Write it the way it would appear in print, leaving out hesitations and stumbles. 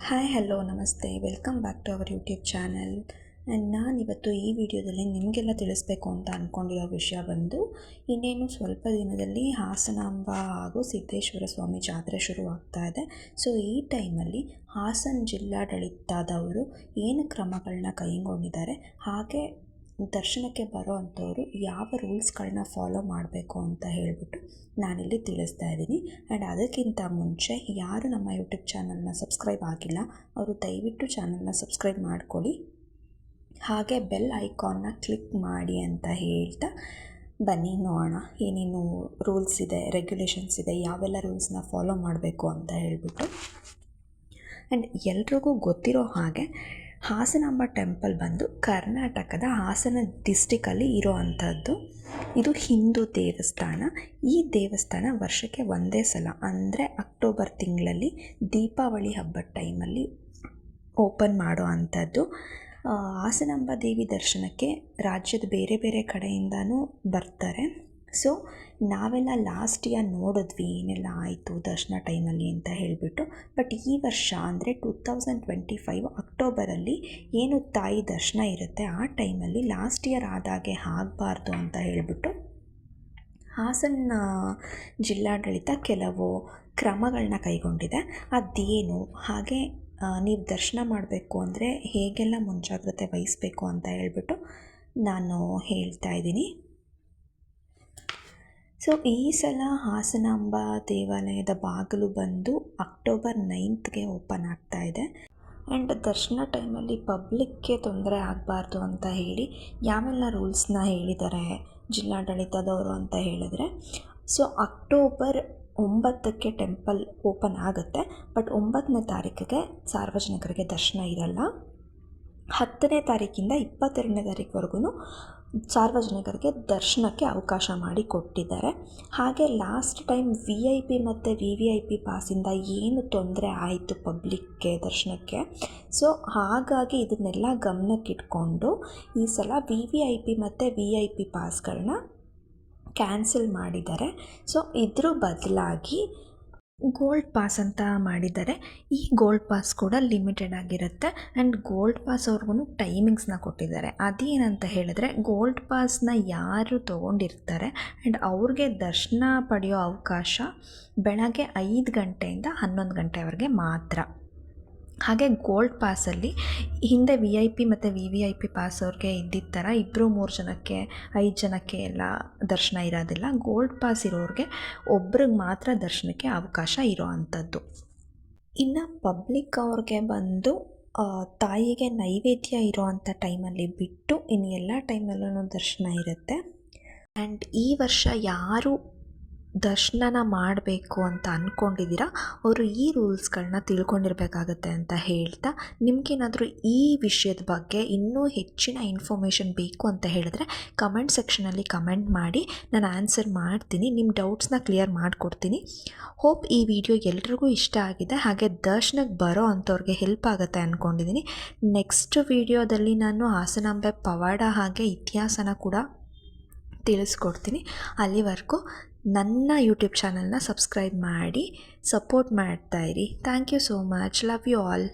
Hi hello namaste welcome back to our YouTube channel. And ನಾನಿವತ್ತು ಈ ವಿಡಿಯೋದಲ್ಲಿ ನಿಮಗೆಲ್ಲ ತಿಳಿಸ್ಬೇಕು ಅಂತ ಅಂದ್ಕೊಂಡಿರೋ ವಿಷಯ ಬಂದು ಇನ್ನೇನು ಸ್ವಲ್ಪ ದಿನದಲ್ಲಿ ಹಾಸನಾಂಬ ಹಾಗೂ ಸಿದ್ದೇಶ್ವರ ಸ್ವಾಮಿ ಜಾತ್ರೆ ಶುರುವಾಗ್ತಾ ಇದೆ. ಸೊ ಈ ಟೈಮಲ್ಲಿ ಹಾಸನ ಜಿಲ್ಲಾಡಳಿತದವರು ಏನು ಕ್ರಮಗಳನ್ನ ಕೈಗೊಂಡಿದ್ದಾರೆ, ಹಾಗೆ ದರ್ಶನಕ್ಕೆ ಬರೋ ಅಂಥವ್ರು ಯಾವ ರೂಲ್ಸ್ಗಳನ್ನ ಫಾಲೋ ಮಾಡಬೇಕು ಅಂತ ಹೇಳಿಬಿಟ್ಟು ನಾನಿಲ್ಲಿ ತಿಳಿಸ್ತಾ ಇದ್ದೀನಿ. ಆ್ಯಂಡ್ ಅದಕ್ಕಿಂತ ಮುಂಚೆ ಯಾರು ನಮ್ಮ ಯೂಟ್ಯೂಬ್ ಚಾನಲ್ನ ಸಬ್ಸ್ಕ್ರೈಬ್ ಆಗಿಲ್ಲ ಅವರು ದಯವಿಟ್ಟು ಚಾನಲ್ನ ಸಬ್ಸ್ಕ್ರೈಬ್ ಮಾಡ್ಕೊಳ್ಳಿ, ಹಾಗೆ ಬೆಲ್ ಐಕಾನ್ನ ಕ್ಲಿಕ್ ಮಾಡಿ ಅಂತ ಹೇಳ್ತಾ ಬನ್ನಿ ನೋಡೋಣ ಏನೇನು ರೂಲ್ಸ್ ಇದೆ, ರೆಗ್ಯುಲೇಷನ್ಸ್ ಇದೆ, ಯಾವೆಲ್ಲ ರೂಲ್ಸ್ನ ಫಾಲೋ ಮಾಡಬೇಕು ಅಂತ ಹೇಳಿಬಿಟ್ಟು. ಆ್ಯಂಡ್ ಎಲ್ರಿಗೂ ಗೊತ್ತಿರೋ ಹಾಗೆ ಹಾಸನಾಂಬ ಟೆಂಪಲ್ ಬಂದು ಕರ್ನಾಟಕದ ಹಾಸನ ಡಿಸ್ಟಿಕಲ್ಲಿ ಇರೋ ಅಂಥದ್ದು. ಇದು ಹಿಂದೂ ದೇವಸ್ಥಾನ. ಈ ದೇವಸ್ಥಾನ ವರ್ಷಕ್ಕೆ ಒಂದೇ ಸಲ ಅಂದರೆ ಅಕ್ಟೋಬರ್ ತಿಂಗಳಲ್ಲಿ ದೀಪಾವಳಿ ಹಬ್ಬದ ಟೈಮಲ್ಲಿ ಓಪನ್ ಮಾಡೋ ಅಂಥದ್ದು. ಹಾಸನಾಂಬ ದೇವಿ ದರ್ಶನಕ್ಕೆ ರಾಜ್ಯದ ಬೇರೆ ಬೇರೆ ಕಡೆಯಿಂದನೂ ಬರ್ತಾರೆ. ಸೊ ನಾವೆಲ್ಲ ಲಾಸ್ಟ್ ಇಯರ್ ನೋಡಿದ್ವಿ ಏನೆಲ್ಲ ಆಯಿತು ದರ್ಶನ ಟೈಮಲ್ಲಿ ಅಂತ ಹೇಳಿಬಿಟ್ಟು. ಬಟ್ ಈ ವರ್ಷ ಅಂದರೆ 2025 ಅಕ್ಟೋಬರಲ್ಲಿ ಏನು ತಾಯಿ ದರ್ಶನ ಇರುತ್ತೆ ಆ ಟೈಮಲ್ಲಿ ಲಾಸ್ಟ್ ಇಯರ್ ಆದಾಗೆ ಆಗಬಾರ್ದು ಅಂತ ಹೇಳಿಬಿಟ್ಟು ಹಾಸನ ಜಿಲ್ಲಾಡಳಿತ ಕೆಲವು ಕ್ರಮಗಳನ್ನ ಕೈಗೊಂಡಿದೆ. ಅದೇನು, ಹಾಗೆ ನೀವು ದರ್ಶನ ಮಾಡಬೇಕು ಅಂದರೆ ಹೇಗೆಲ್ಲ ಮುಂಜಾಗ್ರತೆ ವಹಿಸಬೇಕು ಅಂತ ಹೇಳಿಬಿಟ್ಟು ನಾನು ಹೇಳ್ತಾ ಇದ್ದೀನಿ. ಸೊ ಈ ಸಲ ಹಾಸನಾಂಬ ದೇವಾಲಯದ ಬಾಗಿಲು ಬಂದು ಅಕ್ಟೋಬರ್ 9ಗೆ ಓಪನ್ ಆಗ್ತಾ ಇದೆ. ಆ್ಯಂಡ್ ದರ್ಶನ ಟೈಮಲ್ಲಿ ಪಬ್ಲಿಕ್ಗೆ ತೊಂದರೆ ಆಗಬಾರ್ದು ಅಂತ ಹೇಳಿ ಯಾವೆಲ್ಲ ರೂಲ್ಸ್ನ ಹೇಳಿದ್ದಾರೆ ಜಿಲ್ಲಾಡಳಿತದವರು ಅಂತ ಹೇಳಿದ್ರೆ, ಸೊ ಅಕ್ಟೋಬರ್ 9ಕ್ಕೆ ಟೆಂಪಲ್ ಓಪನ್ ಆಗುತ್ತೆ. ಬಟ್ 9ನೇ ತಾರೀಕಿಗೆ ಸಾರ್ವಜನಿಕರಿಗೆ ದರ್ಶನ ಇರಲ್ಲ. 10ನೇ ತಾರೀಕಿಂದ 22ನೇ ತಾರೀಕುವರೆಗೂ ಸಾರ್ವಜನಿಕರಿಗೆ ದರ್ಶನಕ್ಕೆ ಅವಕಾಶ ಮಾಡಿ ಕೊಟ್ಟಿದ್ದಾರೆ. ಹಾಗೆ ಲಾಸ್ಟ್ ಟೈಮ್ VIP ಮತ್ತು VVIP ಪಾಸಿಂದ ಏನು ತೊಂದರೆ ಆಯಿತು ಪಬ್ಲಿಕ್ಗೆ ದರ್ಶನಕ್ಕೆ, ಸೊ ಹಾಗಾಗಿ ಇದನ್ನೆಲ್ಲ ಗಮನಕ್ಕಿಟ್ಕೊಂಡು ಈ ಸಲ VVIP ಮತ್ತು VIP ಪಾಸ್ಗಳನ್ನ ಕ್ಯಾನ್ಸಲ್ ಮಾಡಿದ್ದಾರೆ. ಸೊ ಇದ್ರ ಬದಲಾಗಿ ಗೋಲ್ಡ್ ಪಾಸ್ ಅಂತ ಮಾಡಿದ್ದಾರೆ. ಈ ಗೋಲ್ಡ್ ಪಾಸ್ ಕೂಡ ಲಿಮಿಟೆಡ್ ಆಗಿರುತ್ತೆ. ಆ್ಯಂಡ್ ಗೋಲ್ಡ್ ಪಾಸ್ ಅವ್ರಿಗೂ ಟೈಮಿಂಗ್ಸ್ನ ಕೊಟ್ಟಿದ್ದಾರೆ. ಅದೇನಂತ ಹೇಳಿದ್ರೆ, ಗೋಲ್ಡ್ ಪಾಸ್ನ ಯಾರು ತೊಗೊಂಡಿರ್ತಾರೆ ಆ್ಯಂಡ್ ಅವ್ರಿಗೆ ದರ್ಶನ ಪಡೆಯೋ ಅವಕಾಶ ಬೆಳಗ್ಗೆ 5 ಗಂಟೆಯಿಂದ 11 ಗಂಟೆವರೆಗೆ ಮಾತ್ರ. ಹಾಗೆ ಗೋಲ್ಡ್ ಪಾಸಲ್ಲಿ ಹಿಂದೆ VIP ಮತ್ತು VVIP ಪಾಸ್ ಅವ್ರಿಗೆ ಇದ್ದಿದ್ದ ಥರ 2-3 ಜನಕ್ಕೆ 5 ಜನಕ್ಕೆ ಎಲ್ಲ ದರ್ಶನ ಇರೋದಿಲ್ಲ. ಗೋಲ್ಡ್ ಪಾಸ್ ಇರೋರಿಗೆ ಒಬ್ರಿಗೆ ಮಾತ್ರ ದರ್ಶನಕ್ಕೆ ಅವಕಾಶ ಇರೋ ಅಂಥದ್ದು. ಇನ್ನು ಪಬ್ಲಿಕ್ ಅವ್ರಿಗೆ ಬಂದು ತಾಯಿಗೆ ನೈವೇದ್ಯ ಇರೋ ಅಂಥ ಟೈಮಲ್ಲಿ ಬಿಟ್ಟು ಇನ್ನು ಎಲ್ಲ ಟೈಮಲ್ಲೂ ದರ್ಶನ ಇರುತ್ತೆ. ಆ್ಯಂಡ್ ಈ ವರ್ಷ ಯಾರು ದರ್ಶನ ಮಾಡಬೇಕು ಅಂತ ಅಂದ್ಕೊಂಡಿದ್ದೀರಾ ಅವರು ಈ ರೂಲ್ಸ್ಗಳನ್ನ ತಿಳ್ಕೊಂಡಿರ್ಬೇಕಾಗತ್ತೆ ಅಂತ ಹೇಳ್ತಾ, ನಿಮಗೇನಾದರೂ ಈ ವಿಷಯದ ಬಗ್ಗೆ ಇನ್ನೂ ಹೆಚ್ಚಿನ ಇನ್ಫಾರ್ಮೇಷನ್ ಬೇಕು ಅಂತ ಹೇಳಿದ್ರೆ ಕಮೆಂಟ್ ಸೆಕ್ಷನಲ್ಲಿ ಕಮೆಂಟ್ ಮಾಡಿ, ನಾನು ಆನ್ಸರ್ ಮಾಡ್ತೀನಿ, ನಿಮ್ಮ ಡೌಟ್ಸ್ನ ಕ್ಲಿಯರ್ ಮಾಡಿಕೊಡ್ತೀನಿ. ಹೋಪ್ ಈ ವಿಡಿಯೋ ಎಲ್ರಿಗೂ ಇಷ್ಟ ಆಗಿದೆ, ಹಾಗೆ ದರ್ಶನಕ್ಕೆ ಬರೋ ಅಂಥವ್ರಿಗೆ ಹೆಲ್ಪ್ ಆಗುತ್ತೆ ಅಂದ್ಕೊಂಡಿದ್ದೀನಿ. ನೆಕ್ಸ್ಟ್ ವಿಡಿಯೋದಲ್ಲಿ ನಾನು ಹಾಸನಾಂಬೆ ಪವಾಡ ಹಾಗೆ ಇತಿಹಾಸನ ಕೂಡ ತಿಳಿಸ್ಕೊಡ್ತೀನಿ. ಅಲ್ಲಿವರೆಗೂ ನನ್ನ ಯೂಟ್ಯೂಬ್ ಚಾನಲ್ನ ಸಬ್ಸ್ಕ್ರೈಬ್ ಮಾಡಿ ಸಪೋರ್ಟ್ ಮಾಡ್ತಾಯಿರಿ. Thank you so much. Love you all.